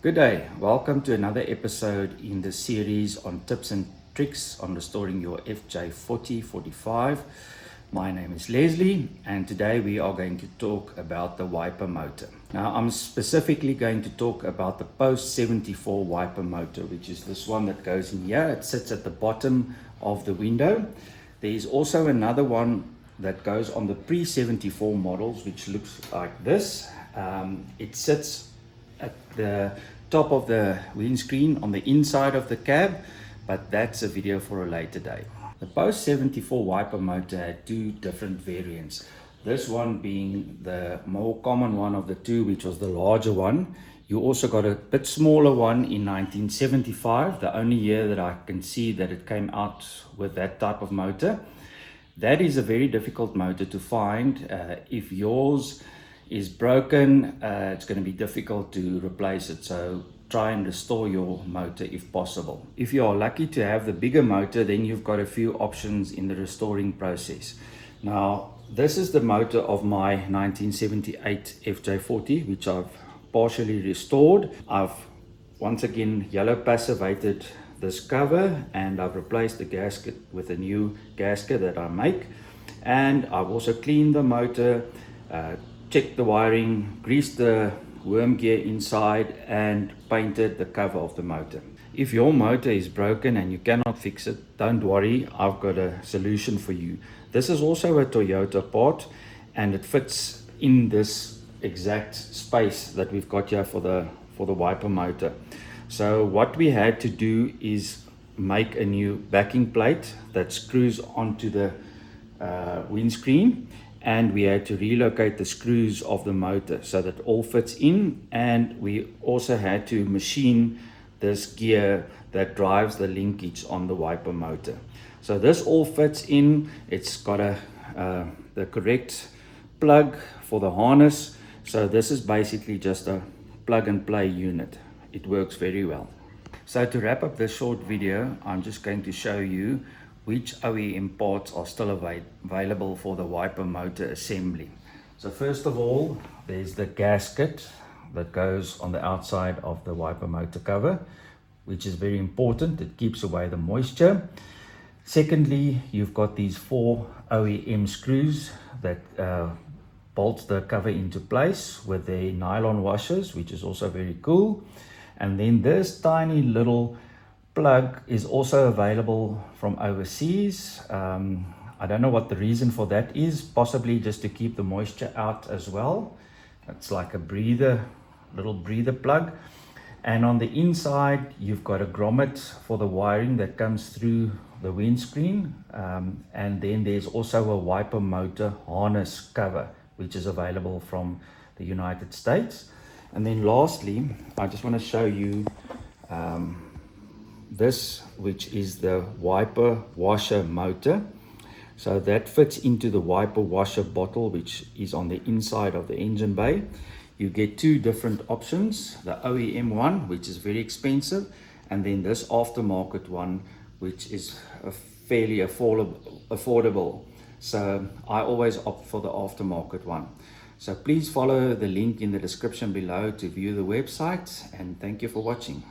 Good day, welcome to another episode in the series on tips and tricks on restoring your FJ40 45. My name is Leslie and today we are going to talk about the wiper motor. Now I'm specifically going to talk about the post 74 wiper motor, which is this one that goes in here. It sits at the bottom of the window. There is also another one that goes on the pre 74 models, which looks like this. It sits at the top of the windscreen on the inside of the cab, but that's a video for a later day. The post 74 wiper motor had two different variants. This one being the more common one of the two, which was the larger one. You also got a bit smaller one in 1975, the only year that I can see that it came out with that type of motor. That is a very difficult motor to find. If yours is broken, it's going to be difficult to replace it, so try and restore your motor if possible. If you are lucky to have the bigger motor, then you've got a few options in the restoring process. Now this is the motor of my 1978 FJ40, which I've partially restored. I've once again yellow passivated this cover and I've replaced the gasket with a new gasket that I make, and I've also cleaned the motor, checked the wiring, greased the worm gear inside and painted the cover of the motor. If your motor is broken and you cannot fix it, don't worry, I've got a solution for you. This is also a Toyota part and it fits in this exact space that we've got here for the wiper motor. So what we had to do is make a new backing plate that screws onto the windscreen, and we had to relocate the screws of the motor so that all fits in, and we also had to machine this gear that drives the linkage on the wiper motor. So this all fits in. It's got the correct plug for the harness, so this is basically just a plug and play unit. It works very well. So to wrap up this short video, I'm just going to show you which OEM parts are still available for the wiper motor assembly. So first of all, there's the gasket that goes on the outside of the wiper motor cover, which is very important. It keeps away the moisture. Secondly, you've got these 4 OEM screws that bolt the cover into place with the nylon washers, which is also very cool. And then this tiny little plug is also available from overseas. I don't know what the reason for that is, possibly just to keep the moisture out as well. It's like a little breather plug. And on the inside you've got a grommet for the wiring that comes through the windscreen, and then there's also a wiper motor harness cover which is available from the United States. And then lastly, I just want to show you this, which is the wiper washer motor. So that fits into the wiper washer bottle, which is on the inside of the engine bay. You get 2 different options, the OEM one, which is very expensive, and then this aftermarket one, which is fairly affordable. So I always opt for the aftermarket one. So please follow the link in the description below to view the website, and thank you for watching.